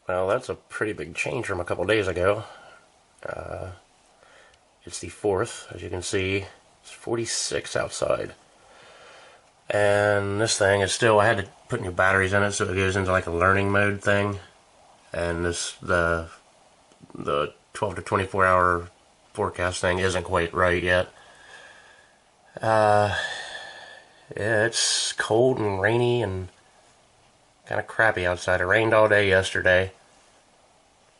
Well, that's a pretty big change from a couple days ago. It's the 4th, as you can see. It's 46 outside. And this thing is still, I had to put new batteries in it so it goes into like a learning mode thing. And the 12 to 24 hour forecast thing isn't quite right yet. Yeah, it's cold and rainy and kind of crappy outside. It rained all day yesterday.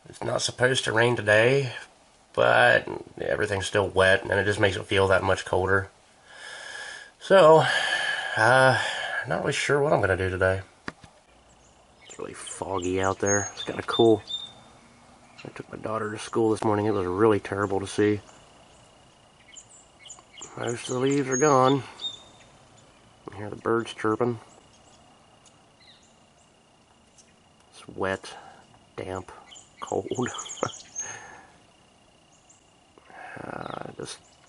It's not supposed to rain today, but everything's still wet and it just makes it feel that much colder. So, not really sure what I'm going to do today. It's really foggy out there. It's kind of cool. I took my daughter to school this morning. It was really terrible to see. Most of the leaves are gone. I hear the birds chirping. It's wet, damp, cold.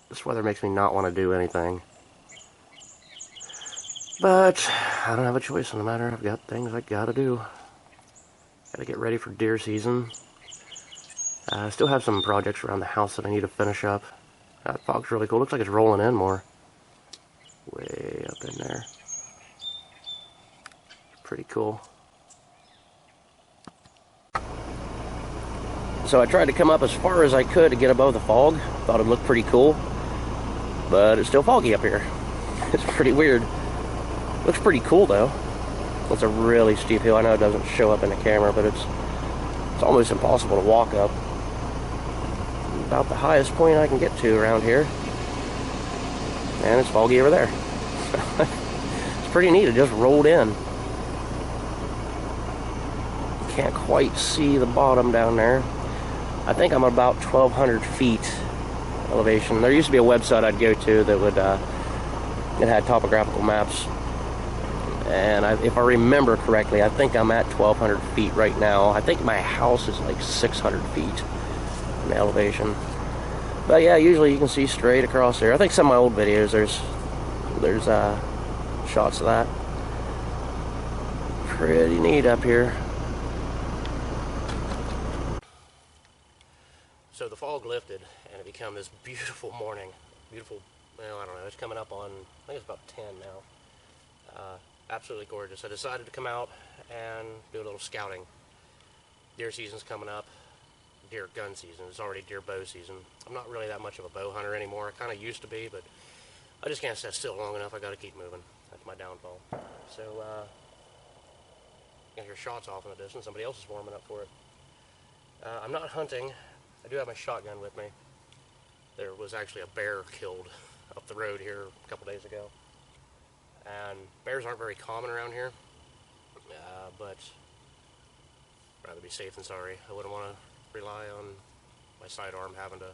This weather makes me not want to do anything. But I don't have a choice in the matter. I've got things I gotta do. Gotta get ready for deer season. I still have some projects around the house that I need to finish up. That fog's really cool. Looks like it's rolling in more. Way up in there. Pretty cool. So I tried to come up as far as I could to get above the fog. Thought it looked pretty cool. But it's still foggy up here. It's pretty weird. Looks pretty cool though. It's a really steep hill. I know it doesn't show up in the camera, but it's almost impossible to walk up. About the highest point I can get to around here. And it's foggy over there. It's pretty neat. It just rolled in. Can't quite see the bottom down there. I think I'm about 1,200 feet elevation. There used to be a website I'd go to that would it had topographical maps. And if I remember correctly, I think I'm at 1,200 feet right now. I think my house is like 600 feet in elevation. But yeah, usually you can see straight across there. I think some of my old videos, there's shots of that. Pretty neat up here. So the fog lifted and it became this beautiful morning. Beautiful, well, I don't know, it's coming up on, I think it's about 10 now. Absolutely gorgeous. I decided to come out and do a little scouting. Deer season's coming up. Deer gun season. It's already deer bow season. I'm not really that much of a bow hunter anymore. I kind of used to be, but I just can't sit still long enough. I got to keep moving. That's my downfall. So, I hear shots off in the distance. Somebody else is warming up for it. I'm not hunting. I do have my shotgun with me. There was actually a bear killed up the road here a couple days ago. And bears aren't very common around here, but I'd rather be safe than sorry. I wouldn't want to rely on my sidearm having to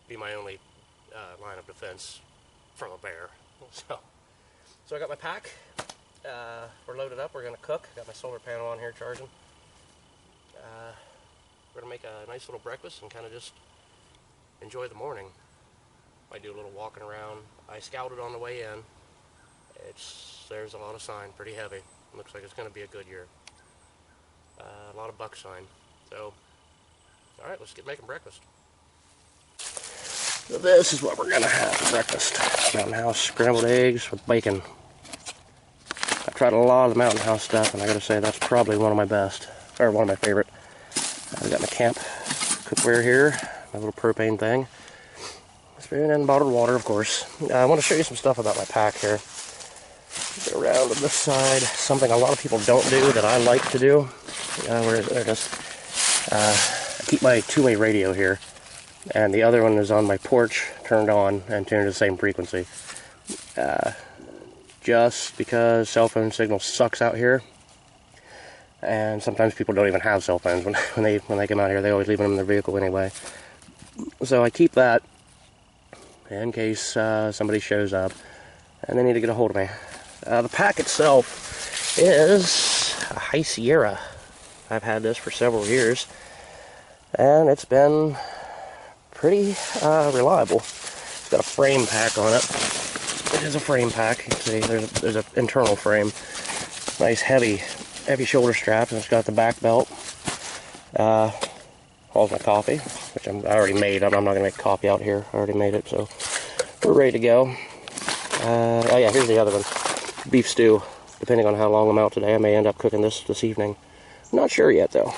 be my only line of defense from a bear. So I got my pack. We're loaded up. We're going to cook. Got my solar panel on here charging. We're going to make a nice little breakfast and kind of just enjoy the morning. Might do a little walking around. I scouted on the way in. There's a lot of sign, pretty heavy. Looks like it's going to be a good year. A lot of buck sign. So, alright, let's get making breakfast. So this is what we're going to have for breakfast. Mountain House scrambled eggs with bacon. I've tried a lot of the Mountain House stuff, and I gotta say that's probably one of my best, or one of my favorite. I've got my camp cookware here, my little propane thing. Spoon and bottled water, of course. I want to show you some stuff about my pack here. Go around to this side. Something a lot of people don't do that I like to do. Where is it? There it is. I keep my two-way radio here, and the other one is on my porch, turned on and tuned to the same frequency. Just because cell phone signal sucks out here, and sometimes people don't even have cell phones when they come out here. They always leave them in their vehicle anyway. So I keep that in case somebody shows up and they need to get a hold of me. The pack itself is a High Sierra. I've had this for several years, and it's been pretty reliable. It's got a frame pack on it. It is a frame pack. You can see there's an internal frame. Nice heavy shoulder strap, and it's got the back belt. All's my coffee, which I already made. I'm not going to make coffee out here. I already made it, so we're ready to go. Oh yeah, here's the other one. Beef stew. Depending on how long I'm out today, I may end up cooking this evening. Not sure yet, though.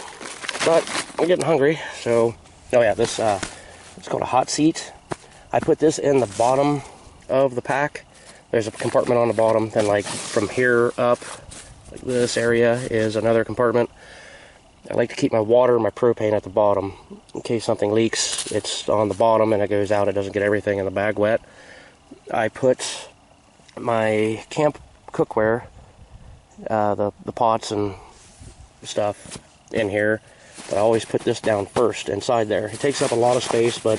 But I'm getting hungry, so... Oh yeah, this it's called a hot seat. I put this in the bottom of the pack. There's a compartment on the bottom. Then, like, from here up, like this area is another compartment. I like to keep my water and my propane at the bottom. In case something leaks, it's on the bottom and it goes out. It doesn't get everything in the bag wet. I put my camp cookware, the pots and stuff in here. But I always put this down first inside there. It takes up a lot of space, but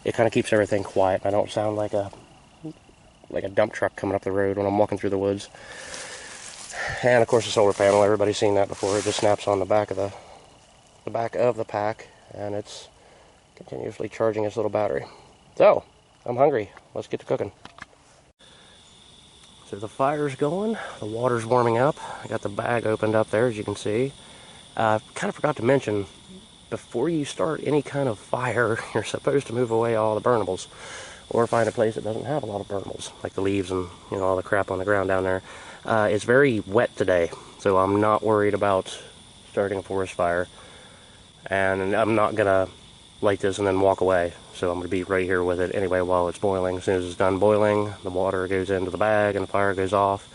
it kind of keeps everything quiet. I don't sound like a dump truck coming up the road when I'm walking through the woods. And of course the solar panel, everybody's seen that before. It just snaps on the back of the pack, and it's continuously charging its little battery. So, I'm hungry. Let's get to cooking. So the fire's going, the water's warming up. I got the bag opened up there, as you can see. Kind of forgot to mention, before you start any kind of fire, you're supposed to move away all the burnables, or find a place that doesn't have a lot of burnables, like the leaves and all the crap on the ground down there. It's very wet today, so I'm not worried about starting a forest fire, and I'm not gonna light this and then walk away. So I'm gonna be right here with it anyway while it's boiling. As soon as it's done boiling, the water goes into the bag and the fire goes off,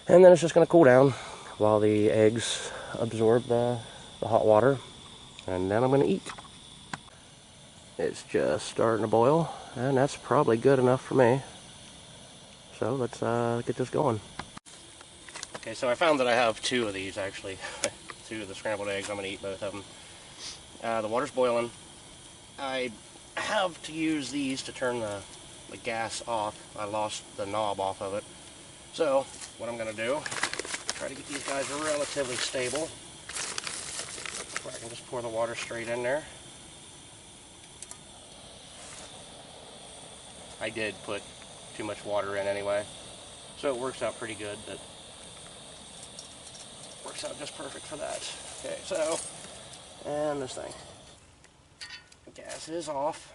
and then it's just gonna cool down while the eggs absorb the hot water, and then I'm gonna eat. It's just starting to boil, and that's probably good enough for me. So let's get this going. Okay, so I found that I have two of these actually. Two of the scrambled eggs. I'm gonna eat both of them. The water's boiling. I have to use these to turn the gas off. I lost the knob off of it. So what I'm gonna do, try to get these guys relatively stable. Where I can just pour the water straight in there. I did put too much water in anyway, so it works out pretty good. That works out just perfect for that. Okay, so, and this thing. The gas is off.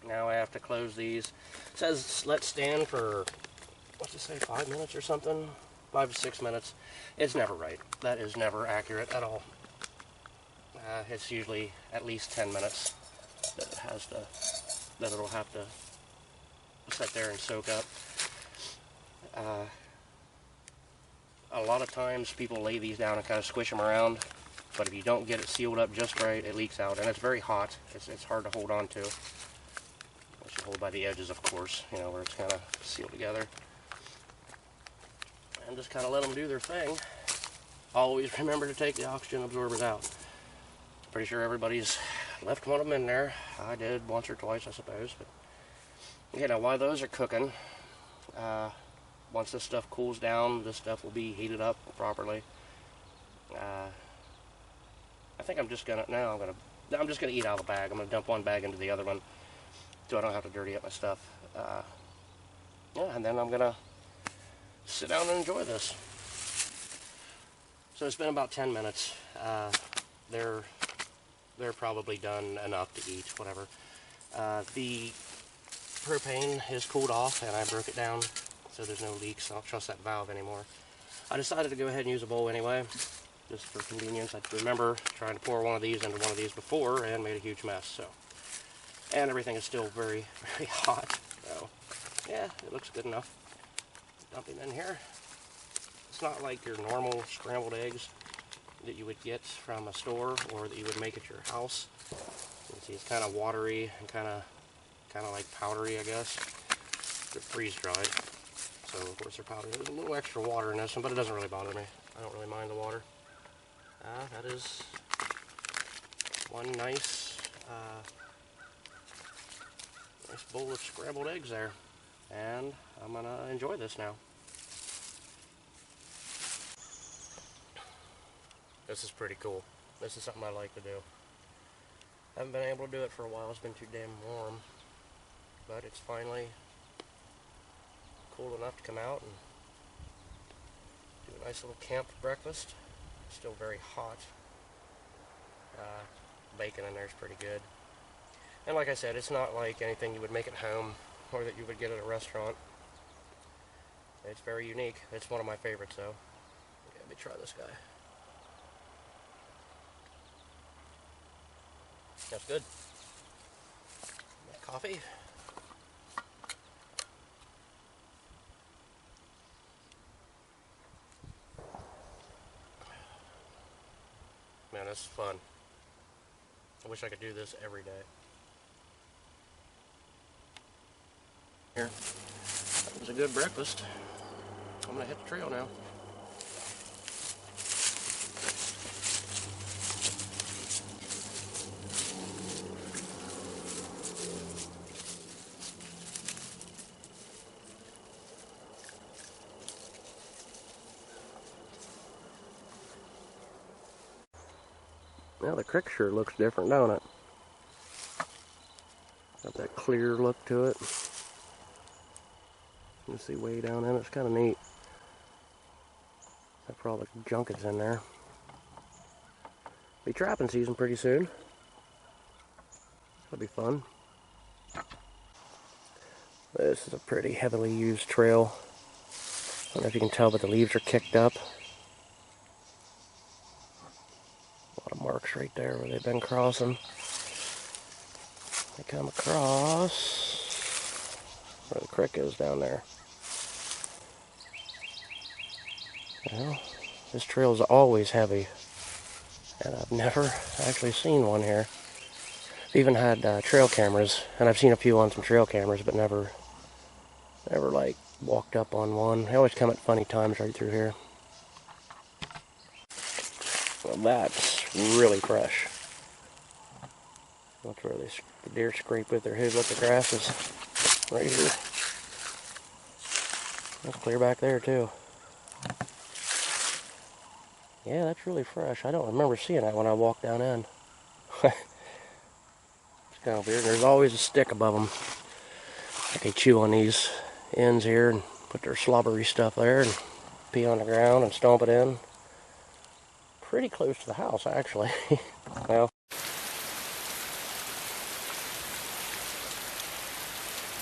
Now I have to close these. It says let stand for, what's it say, 5 minutes or something? 5 to 6 minutes. It's never right. That is never accurate at all. It's usually at least 10 minutes that it has to, that it'll have to sit there and soak up. A lot of times people lay these down and kind of squish them around, but if you don't get it sealed up just right, it leaks out, and it's very hot. It's hard to hold on to. Unless you hold by the edges, of course, where it's kind of sealed together. And just kind of let them do their thing. Always remember to take the oxygen absorbers out. Pretty sure everybody's left one of them in there. I did once or twice, I suppose, but while those are cooking, once this stuff cools down, this stuff will be heated up properly. I think I'm just gonna eat out of the bag. I'm gonna dump one bag into the other one, so I don't have to dirty up my stuff. And then I'm gonna sit down and enjoy this. So it's been about 10 minutes. They're probably done enough to eat, whatever. The propane is cooled off, and I broke it down so there's no leaks. I don't trust that valve anymore. I decided to go ahead and use a bowl anyway, just for convenience. I remember trying to pour one of these into one of these before and made a huge mess. So, and everything is still very, very hot. So, yeah, it looks good enough. Dump it in here. It's not like your normal scrambled eggs that you would get from a store or that you would make at your house. You can see it's kind of watery and kind of like powdery, I guess. They're freeze-dried, so of course they're powdery. There's a little extra water in this one, but it doesn't really bother me. I don't really mind the water. That is one nice bowl of scrambled eggs there, and I'm gonna enjoy this now. This is pretty cool. This is something I like to do. I haven't been able to do it for a while. It's been too damn warm. But it's finally cool enough to come out and do a nice little camp breakfast. It's still very hot. Bacon in there is pretty good. And like I said, it's not like anything you would make at home or that you would get at a restaurant. It's very unique. It's one of my favorites though. Okay, let me try this guy. That's good. Coffee. Man, this is fun. I wish I could do this every day. Here. That was a good breakfast. I'm gonna hit the trail now. Now the creek sure looks different, don't it? Got that clear look to it. You can see way down in it. It's kind of neat. That probably junk is in there. Be trapping season pretty soon. That'll be fun. This is a pretty heavily used trail. I don't know if you can tell, but the leaves are kicked up. A lot of marks right there where they've been crossing. They come across where the creek is down there. Well, this trail is always heavy, and I've never actually seen one here. I've even had trail cameras, and I've seen a few on some trail cameras, but never like walked up on one. They always come at funny times right through here. Well, that's really fresh. That's where the deer scrape with their hooves up the grasses. Right here. That's clear back there too. Yeah, that's really fresh. I don't remember seeing that when I walked down in. It's kind of weird. There's always a stick above them. They chew on these ends here and put their slobbery stuff there and pee on the ground and stomp it in. Pretty close to the house, actually. Well,